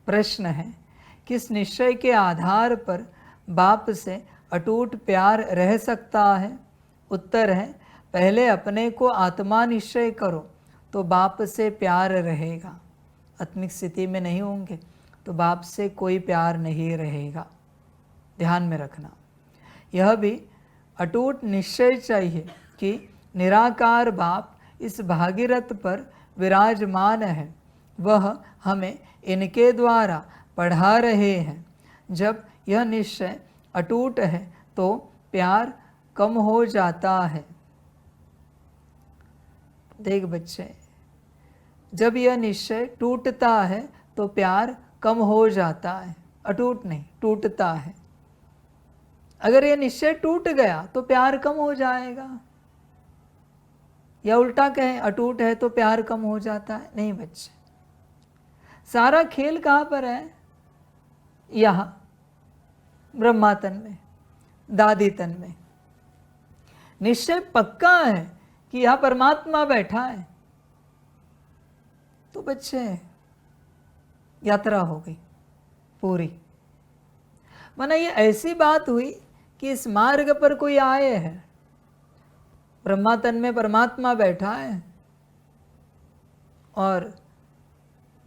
प्रश्न है, किस निश्चय के आधार पर बाप से अटूट प्यार रह सकता है? उत्तर है, पहले अपने को आत्मा निश्चय करो तो बाप से प्यार रहेगा। आत्मिक स्थिति में नहीं होंगे तो बाप से कोई प्यार नहीं रहेगा। ध्यान में रखना, यह भी अटूट निश्चय चाहिए कि निराकार बाप इस भागीरथ पर विराजमान है, वह हमें इनके द्वारा पढ़ा रहे हैं। जब यह निश्चय अटूट है तो प्यार कम हो जाता है। देख बच्चे, जब यह निश्चय टूटता है तो प्यार कम हो जाता है, अटूट नहीं, टूटता है। अगर यह निश्चय टूट गया तो प्यार कम हो जाएगा, या उल्टा कहें अटूट है तो प्यार कम हो जाता है? नहीं बच्चे, सारा खेल कहाँ पर है? यहाँ ब्रह्मा तन में, दादी तन में। निश्चय पक्का है कि यह परमात्मा बैठा है तो बच्चे यात्रा हो गई पूरी। माना ये ऐसी बात हुई कि इस मार्ग पर कोई आए है, ब्रह्मा तन में परमात्मा बैठा है और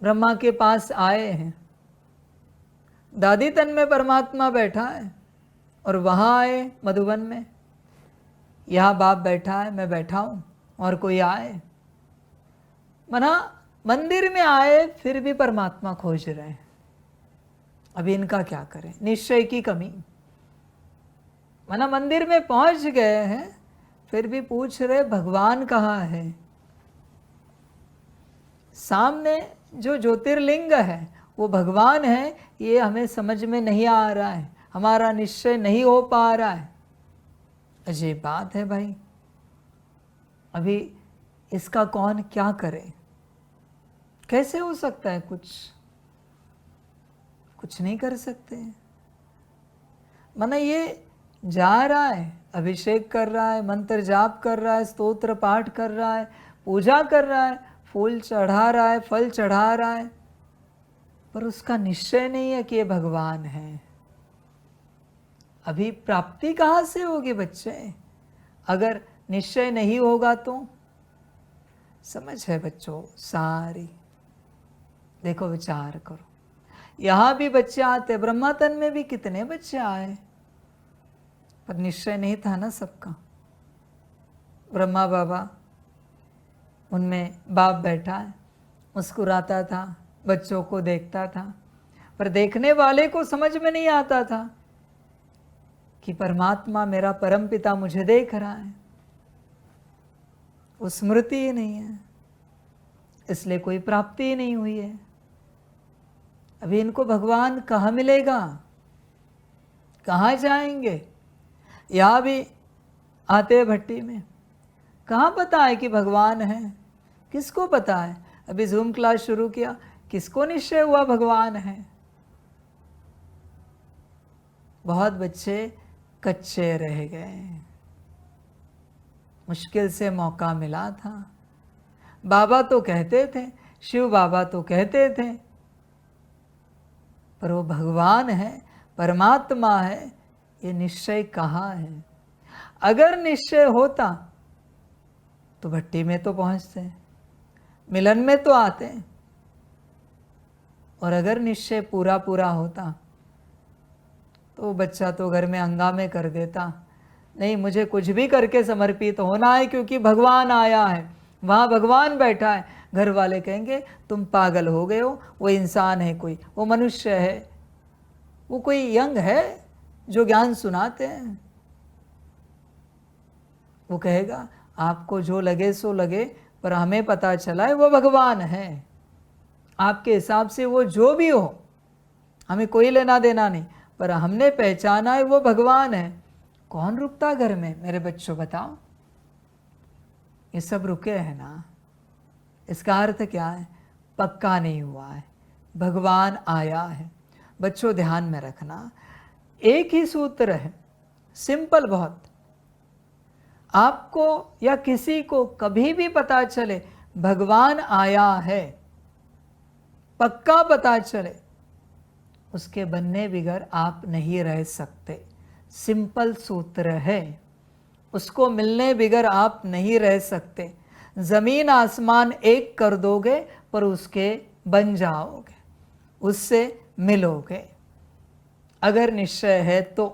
ब्रह्मा के पास आए हैं, दादी तन में परमात्मा बैठा है और वहाँ आए मधुबन में, यहाँ बाप बैठा है, मैं बैठा हूँ और कोई आए। मना मंदिर में आए फिर भी परमात्मा खोज रहे हैं। अभी इनका क्या करें? निश्चय की कमी। मना मंदिर में पहुंच गए हैं फिर भी पूछ रहे भगवान कहाँ है। सामने जो ज्योतिर्लिंग है वो भगवान है, ये हमें समझ में नहीं आ रहा है, हमारा निश्चय नहीं हो पा रहा है। अजीब बात है भाई। अभी इसका कौन क्या करे? कैसे हो सकता है? कुछ नहीं कर सकते। माना ये जा रहा है, अभिषेक कर रहा है, मंत्र जाप कर रहा है, स्तोत्र पाठ कर रहा है, पूजा कर रहा है, फूल चढ़ा रहा है, फल चढ़ा रहा है, पर उसका निश्चय नहीं है कि ये भगवान है। अभी प्राप्ति कहाँ से होगी बच्चे? अगर निश्चय नहीं होगा तो? समझ है बच्चों सारी? देखो विचार करो, यहाँ भी बच्चे आते, ब्रह्मा तन में भी कितने बच्चे आए, पर निश्चय नहीं था ना सबका। ब्रह्मा बाबा, उनमें बाप बैठा है, मुस्कुराता था, बच्चों को देखता था, पर देखने वाले को समझ में नहीं आता था कि परमात्मा मेरा परम पिता मुझे देख रहा है। वो स्मृति ही नहीं है, इसलिए कोई प्राप्ति ही नहीं हुई है। अभी इनको भगवान कहाँ मिलेगा? कहाँ जाएंगे? यहाँ भी आते भट्टी में, कहाँ पता है कि भगवान है? किसको पता है? अभी जूम क्लास शुरू किया, किसको निश्चय हुआ भगवान है? बहुत बच्चे कच्चे रह गए। मुश्किल से मौका मिला था। बाबा तो कहते थे, शिव बाबा तो कहते थे, पर वो भगवान है, परमात्मा है, ये निश्चय कहाँ है? अगर निश्चय होता तो भट्टी में तो पहुंचते, मिलन में तो आते, और अगर निश्चय पूरा पूरा होता तो बच्चा तो घर में हंगामे कर देता, नहीं मुझे कुछ भी करके समर्पित होना है क्योंकि भगवान आया है, वहाँ भगवान बैठा है। घर वाले कहेंगे तुम पागल हो गए हो, वो इंसान है कोई, वो मनुष्य है, वो कोई यंग है जो ज्ञान सुनाते हैं। वो कहेगा आपको जो लगे सो लगे, पर हमें पता चला है वो भगवान है। आपके हिसाब से वो जो भी हो, हमें कोई लेना देना नहीं, पर हमने पहचाना है वो भगवान है। कौन रुकता घर में मेरे बच्चों, बताओ? ये सब रुके हैं ना। इसका अर्थ क्या है? पक्का नहीं हुआ है, भगवान आया है। बच्चों ध्यान में रखना, एक ही सूत्र है, सिंपल बहुत। आपको या किसी को कभी भी पता चले भगवान आया है, पक्का पता चले, उसके बनने बिगर आप नहीं रह सकते। सिंपल सूत्र है, उसको मिलने बिगर आप नहीं रह सकते। ज़मीन आसमान एक कर दोगे पर उसके बन जाओगे, उससे मिलोगे। अगर निश्चय है तो,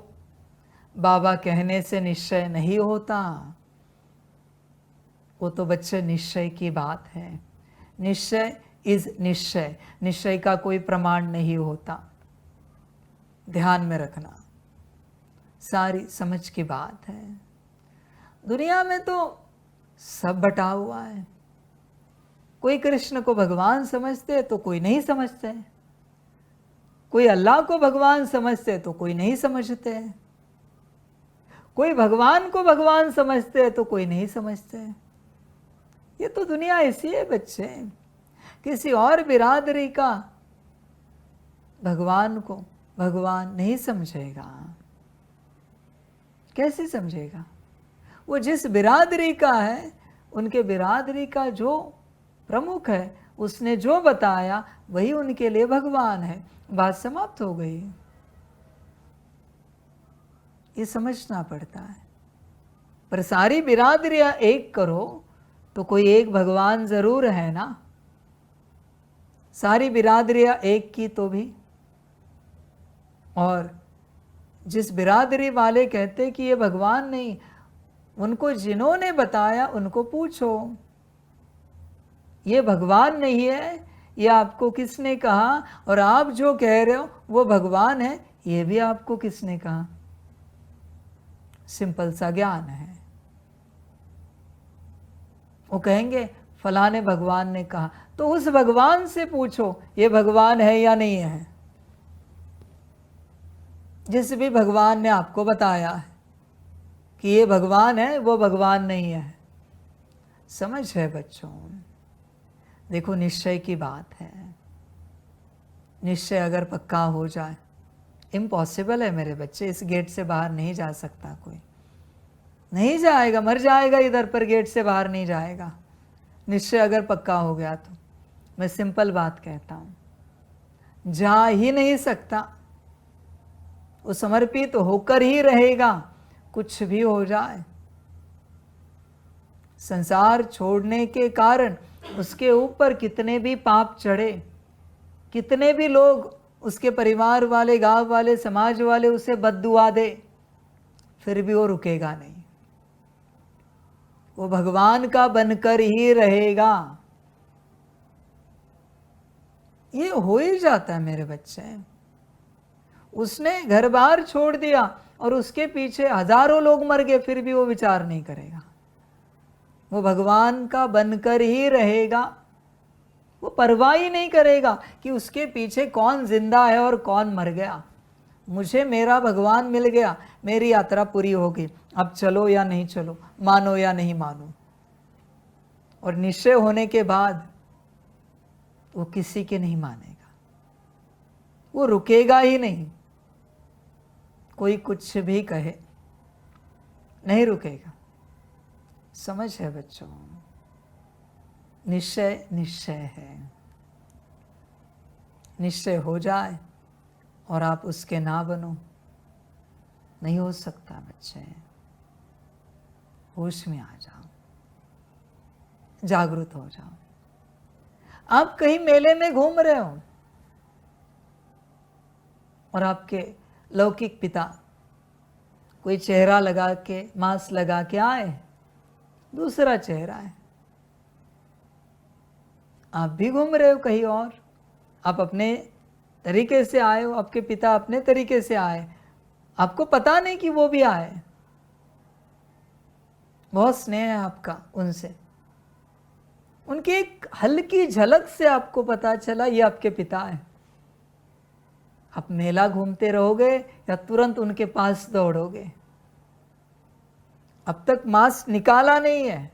बाबा कहने से निश्चय नहीं होता। वो तो बच्चे निश्चय की बात है। निश्चय इज निश्चय, निश्चय का कोई प्रमाण नहीं होता। ध्यान में रखना, सारी समझ की बात है। दुनिया में तो सब बटा हुआ है। कोई कृष्ण को भगवान समझते तो कोई नहीं समझते, कोई अल्लाह को भगवान समझते तो कोई नहीं समझते, कोई भगवान को भगवान समझते तो कोई नहीं समझते। ये तो दुनिया ऐसी है बच्चे। किसी और बिरादरी का भगवान को भगवान नहीं समझेगा। कैसे समझेगा? वो जिस बिरादरी का है, उनके बिरादरी का जो प्रमुख है, उसने जो बताया वही उनके लिए भगवान है। बात समाप्त हो गई। ये समझना पड़ता है। पर सारी बिरादरियां एक करो तो कोई एक भगवान जरूर है ना। सारी बिरादरियां एक की तो भी, और जिस बिरादरी वाले कहते कि ये भगवान नहीं, उनको जिन्होंने बताया उनको पूछो, ये भगवान नहीं है, ये आपको किसने कहा? और आप जो कह रहे हो वो भगवान है, ये भी आपको किसने कहा? सिंपल सा ज्ञान है। वो कहेंगे फलाने भगवान ने कहा, तो उस भगवान से पूछो ये भगवान है या नहीं है। जिस भी भगवान ने आपको बताया है कि ये भगवान है, वो भगवान नहीं है। समझ है बच्चों? देखो निश्चय की बात है। निश्चय अगर पक्का हो जाए, इम्पॉसिबल है मेरे बच्चे, इस गेट से बाहर नहीं जा सकता कोई, नहीं जाएगा, मर जाएगा इधर, पर गेट से बाहर नहीं जाएगा। निश्चय अगर पक्का हो गया तो मैं सिंपल बात कहता हूँ, जा ही नहीं सकता। वो समर्पित तो होकर ही रहेगा, कुछ भी हो जाए। संसार छोड़ने के कारण उसके ऊपर कितने भी पाप चढ़े, कितने भी लोग उसके परिवार वाले, गांव वाले, समाज वाले उसे बद्दुआ दे, फिर भी वो रुकेगा नहीं। वो भगवान का बनकर ही रहेगा। ये हो ही जाता है मेरे बच्चे। उसने घर बार छोड़ दिया और उसके पीछे हजारों लोग मर गए, फिर भी वो विचार नहीं करेगा। वो भगवान का बनकर ही रहेगा। वो परवाह ही नहीं करेगा कि उसके पीछे कौन जिंदा है और कौन मर गया। मुझे मेरा भगवान मिल गया, मेरी यात्रा पूरी हो गई, अब चलो या नहीं चलो, मानो या नहीं मानो। और निश्चय होने के बाद वो किसी के नहीं मानेगा, वो रुकेगा ही नहीं। कोई कुछ भी कहे, नहीं रुकेगा। समझ है बच्चों? निश्चय निश्चय है। निश्चय हो जाए और आप उसके ना बनो, नहीं हो सकता बच्चे। होश में आ जाओ, जागृत हो जाओ। आप कहीं मेले में घूम रहे हो और आपके लौकिक पिता कोई चेहरा लगा के, मास्क लगा के आए, दूसरा चेहरा है। आप भी घूम रहे हो कहीं और, आप अपने तरीके से आए हो, आपके पिता अपने तरीके से आए, आपको पता नहीं कि वो भी आए। बहुत स्नेह है आपका उनसे, उनकी एक हल्की झलक से आपको पता चला ये आपके पिता हैं। आप मेला घूमते रहोगे या तुरंत उनके पास दौड़ोगे? अब तक मास्क निकाला नहीं है,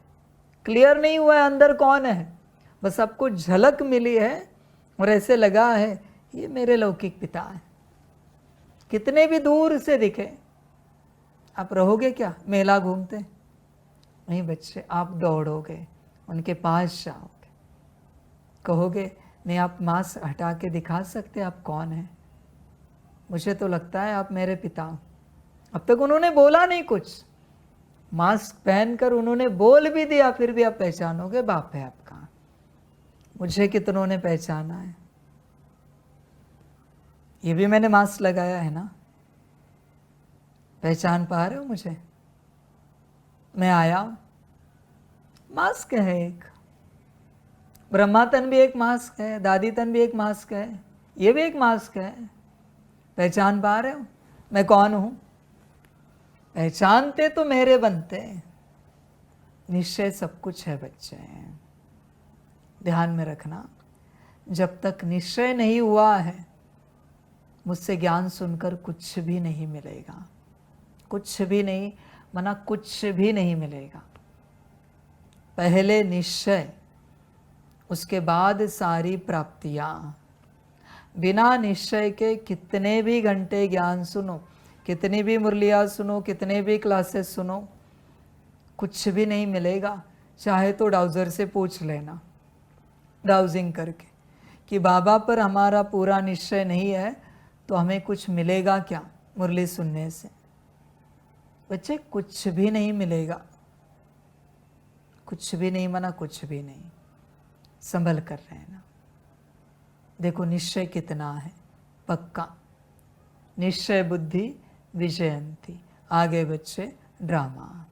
क्लियर नहीं हुआ है अंदर कौन है, बस आपको झलक मिली है और ऐसे लगा है ये मेरे लौकिक पिता है। कितने भी दूर से दिखे, आप रहोगे क्या मेला घूमते? नहीं बच्चे, आप दौड़ोगे, उनके पास जाओगे, कहोगे नहीं आप मास्क हटा के दिखा सकते आप कौन है? मुझे तो लगता है आप मेरे पिता हो। अब तक उन्होंने बोला नहीं कुछ, मास्क पहनकर उन्होंने बोल भी दिया, फिर भी आप पहचानोगे बाप है आपका। मुझे कितनों ने पहचाना है, ये भी मैंने मास्क लगाया है ना, पहचान पा रहे हो मुझे? मैं आया हूं, मास्क है एक, ब्रह्मा तन भी एक मास्क है, दादी तन भी एक मास्क है, ये भी एक मास्क है। पहचान पा रहे हो मैं कौन हूं? पहचानते तो मेरे बनते, निश्चय सब कुछ है बच्चे। ध्यान में रखना, जब तक निश्चय नहीं हुआ है मुझसे ज्ञान सुनकर कुछ भी नहीं मिलेगा, कुछ भी नहीं, मना कुछ भी नहीं मिलेगा। पहले निश्चय, उसके बाद सारी प्राप्तियां। बिना निश्चय के कितने भी घंटे ज्ञान सुनो, कितनी भी मुरलियाँ सुनो, कितने भी क्लासेस सुनो, कुछ भी नहीं मिलेगा। चाहे तो डाउजर से पूछ लेना, डाउजिंग करके, कि बाबा पर हमारा पूरा निश्चय नहीं है तो हमें कुछ मिलेगा क्या मुरली सुनने से? बच्चे कुछ भी नहीं मिलेगा, कुछ भी नहीं, मना कुछ भी नहीं। संभल कर रहना। देखो निश्चय कितना है पक्का, निश्चय बुद्धि विजयंती। आगे बच्चे ड्रामा।